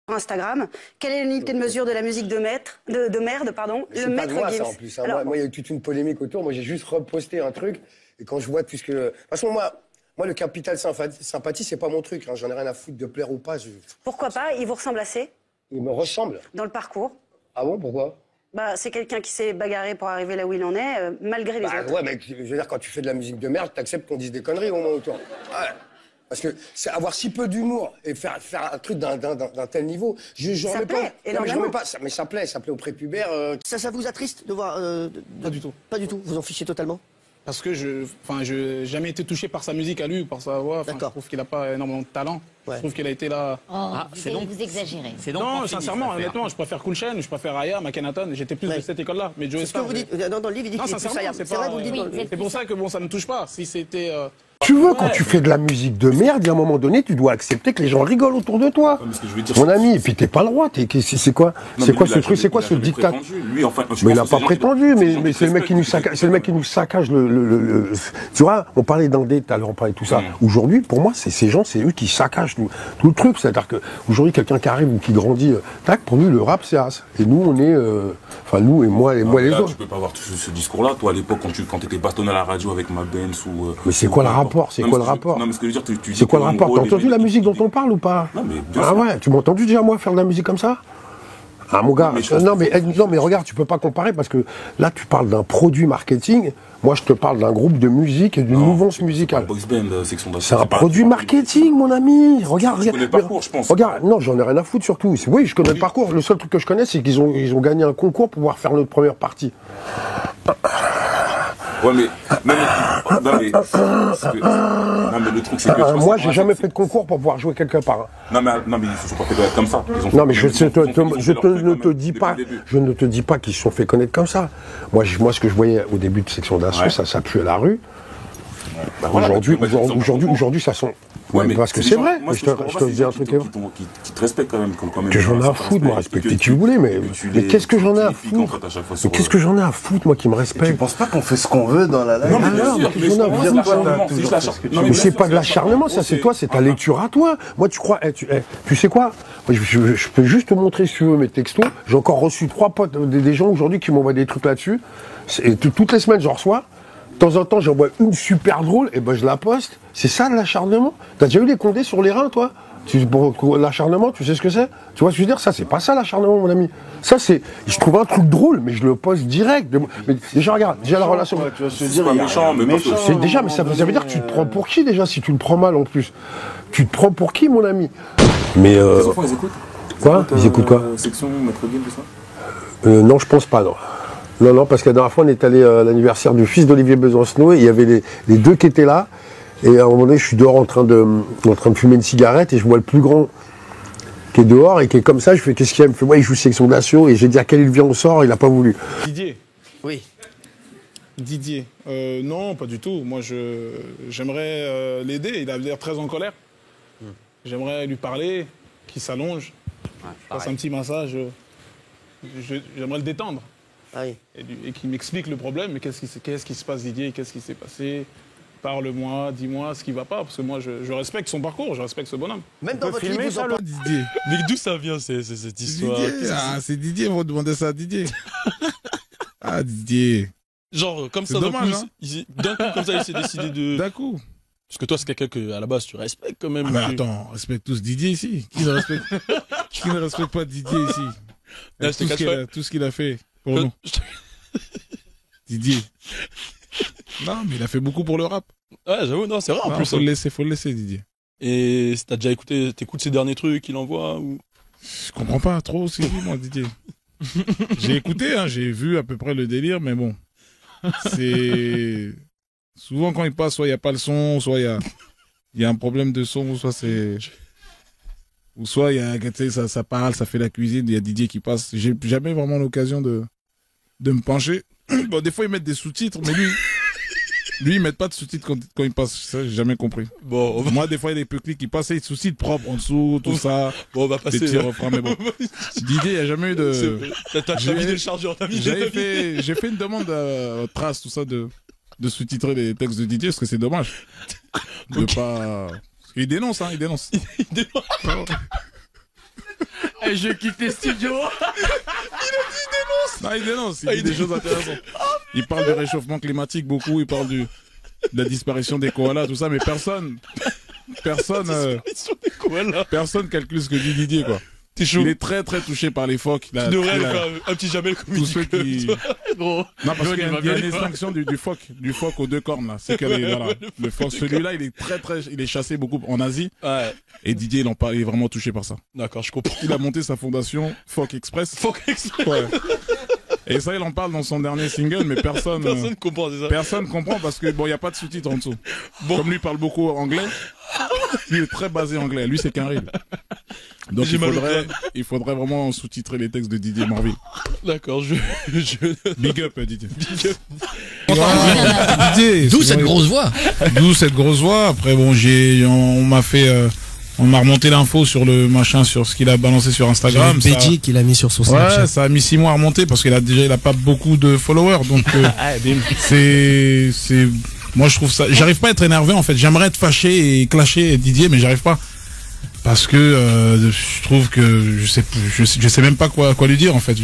Instagram. Quelle est l'unité de mesure de la musique de merde, pardon, le maître Gims. Ça, en plus, hein. Alors, moi, il y a eu toute une polémique autour. Moi, j'ai juste reposté un truc. Et quand je vois tout ce que... De toute façon, moi, le capital sympathie, c'est pas mon truc. Hein. J'en ai rien à foutre de plaire ou pas. pourquoi pas? Il vous ressemble assez Il me ressemble. dans le parcours. Ah bon, pourquoi? Bah, c'est quelqu'un qui s'est bagarré pour arriver là où il en est, malgré les autres. Ouais, mais je veux dire, quand tu fais de la musique de merde, t'acceptes qu'on dise des conneries au moins autour. Ouais. Parce que c'est avoir si peu d'humour et faire un truc d'un tel niveau, je remets pas. Non, mais je remets pas. Mais ça plaît au prépubère. Ça vous attriste de voir Pas du tout. Pas du tout. Vous en fichez totalement. Parce que je jamais été touché par sa musique à lui ou par sa voix. Je trouve qu'il a pas énormément de talent. Ouais. Je trouve qu'il a été là. Vous exagérez. Non, sincèrement, honnêtement, je préfère Cool Chain, je préfère Aya, Akhenaton. J'étais plus de cette école-là. Mais Joe C'est ce que vous dites. Dans le livre, il dit non, qu'il est plus sincèrement, C'est vrai, vous le dites. c'est pour ça que bon, ça me touche pas. Si c'était. Tu veux, quand tu fais de la musique de merde, il y a un moment donné, tu dois accepter que les gens rigolent autour de toi. Mon ami, et puis t'es pas le roi. C'est quoi ce truc? C'est quoi ce dictat? Mais il a pas prétendu, mais c'est le mec qui nous saccage. C'est le mec qui nous saccage le. Tu vois, on parlait d'Indé tout à l'heure, on parlait de tout ça. Aujourd'hui, pour moi, ces gens, c'est eux qui saccagent tout le truc. C'est-à-dire que aujourd'hui, quelqu'un qui arrive ou qui grandit, tac, pour nous, le rap, c'est as. Et nous, on est, enfin nous et moi les autres. Tu peux pas avoir ce discours-là, toi, à l'époque, quand t'étais bastonné à la radio avec ma Benz ou. Mais c'est quoi le rapport? C'est quoi le rapport? Non, mais ce que je veux dire, c'est quoi le rapport? T'as entendu la musique dont on parle ou pas? Non, mais ah ouais, tu m'as entendu déjà moi faire de la musique comme ça? Ah mon gars, non mais regarde, tu peux pas comparer parce que là tu parles d'un produit marketing, moi je te parle d'un groupe de musique et d'une mouvance musicale. C'est un produit marketing mon ami, regarde. Tu connais le parcours, je pense. Regarde, non j'en ai rien à foutre surtout. Oui, je connais le parcours, le seul truc que je connais c'est qu'ils ont gagné un concours pour pouvoir faire notre première partie. Ouais, mais le truc, c'est que. Moi, j'ai jamais fait de concours pour pouvoir jouer quelque part. Non, mais ils se sont pas fait connaître comme ça. Non, mais je ne te dis pas qu'ils se sont fait connaître comme ça. Moi, ce que je voyais au début de Section d'Assaut, ça pue à la rue. Aujourd'hui, ça sent. Ouais, mais parce que c'est vrai. Je te dis un truc. Qui te respectent quand même. Que j'en ai à foutre, moi, respecter qui vous voulez, mais qu'est-ce que j'en ai à foutre? Qu'est-ce que j'en ai à foutre, moi, qui me respecte? Tu penses pas qu'on fait ce qu'on veut dans la live? Mais c'est pas de l'acharnement, ça, c'est toi, c'est ta lecture à toi. Moi, tu crois, tu sais quoi? Je peux juste te montrer, si tu veux, mes textos. J'ai encore reçu 3 potes, des gens aujourd'hui qui m'envoient des trucs là-dessus. Et toutes les semaines, j'en reçois. De temps en temps, j'envoie une super drôle, et ben je la poste. C'est ça l'acharnement. T'as déjà eu les condés sur les reins, toi? L'acharnement, tu sais ce que c'est? Tu vois ce que je veux dire? Ça, c'est pas ça l'acharnement, mon ami. Ça, c'est. Je trouve un truc drôle, mais je le poste direct. Mais déjà, regarde, déjà la relation. Tu vas se dire, méchant, mais c'est déjà, mais ça veut dire que tu te prends pour qui déjà si tu le prends mal en plus? Tu te prends pour qui, mon ami? Mais. Les enfants, ils écoutent? Quoi? Ils écoutent quoi? Section, Maître Gims, tout ça? Non, je pense pas, non. Non, parce que la dernière fois, on est allé à l'anniversaire du fils d'Olivier Besancenot, et il y avait les deux qui étaient là, et à un moment donné, je suis dehors en train de fumer une cigarette, et je vois le plus grand qui est dehors, et qui est comme ça, je fais, qu'est-ce qu'il y a? Il me fait, ouais, il joue Section d'Assaut, et j'ai dit, à quelle il vient, on sort, il a pas voulu. Didier. Oui. Didier. Non, pas du tout. Moi, j'aimerais l'aider, il a l'air très en colère. J'aimerais lui parler, qu'il s'allonge, fasse un petit massage. J'aimerais le détendre. Ah oui. Et qu'il m'explique le problème. Mais qu'est-ce qui se passe, Didier? Qu'est-ce qui s'est passé? Parle-moi, dis-moi ce qui va pas. Parce que moi, je respecte son parcours, je respecte ce bonhomme. Même dans votre livre, vous en parlez. Didier. Mais d'où ça vient, cette histoire? C'est Didier, on va demander ça à Didier. Ah, Didier. Genre, comme ça, dommage, d'un coup, comme ça, il s'est décidé de... D'un coup. Parce que toi, c'est quelqu'un que, à la base, tu respectes quand même. Ah, mais attends, on respecte tous Didier ici. Qui ne respecte pas Didier ici? Là, tout ce qu'il a fait pour nous. Didier. Non, mais il a fait beaucoup pour le rap. Ouais, j'avoue, non, c'est vrai en plus. Faut le laisser, Didier. Et t'as déjà t'écoutes ses derniers trucs qu'il envoie ou... Je comprends pas trop ce qu'il dit, moi, Didier. J'ai écouté, j'ai vu à peu près le délire, mais bon. C'est... Souvent, quand il passe, soit il n'y a pas le son, soit il y a un problème de son, soit c'est... Ou soit il y a, ça parle, ça fait la cuisine, il y a Didier qui passe. J'ai jamais vraiment l'occasion de me pencher. Bon, des fois, ils mettent des sous-titres, mais lui, ils mettent pas de sous-titres quand il passe. Ça, j'ai jamais compris. Bon, moi, des fois, il y a des peu clics qui passent et sous-titres propres en dessous, tout ça. Bon, on va passer. Des petits refrains, mais bon. Didier, il n'y a jamais eu de... T'as vidé le chargeur, J'ai fait une demande à Trace, tout ça, de sous-titrer les textes de Didier, parce que c'est dommage. De pas... Il dénonce, il dénonce. Il dénonce. Et je quitte les studios. Non, il dénonce, il dit des choses intéressantes. Il parle du réchauffement climatique beaucoup, il parle de la disparition des koalas, tout ça, mais personne calcule ce que dit Didier, quoi. Il est très très touché par les phoques. Tu devrais faire un petit Jamel comme tous ceux qui... Gros. Non, parce qu'il y a une extinction du phoque aux deux cornes, là. C'est que voilà, le phoque, celui-là, il est chassé beaucoup en Asie. Ouais. Et Didier, il est vraiment touché par ça. D'accord, je comprends. Il a monté sa fondation Phoque Express. Phoque Express. Ouais. Et ça, il en parle dans son dernier single, mais personne comprend, c'est ça. Personne comprend parce que bon, il y a pas de sous-titres en dessous. Bon. Comme lui parle beaucoup anglais, lui est très basé anglais. Lui, c'est qu'un rire. Donc il faudrait vraiment sous-titrer les textes de Didier Morville. D'accord, Big up, Didier. Big up. Didier. D'où cette grosse voix. D'où cette grosse voix. Après, bon, on m'a remonté l'info sur le machin, sur ce qu'il a balancé sur Instagram. C'est Béji qu'il a mis sur son Snapchat. Ouais, ça a mis 6 mois à remonter parce qu'il a pas beaucoup de followers. Donc, moi je trouve ça, j'arrive pas à être énervé en fait. J'aimerais être fâché et clasher Didier, mais j'arrive pas. Parce que, je trouve que je sais même pas quoi lui dire en fait.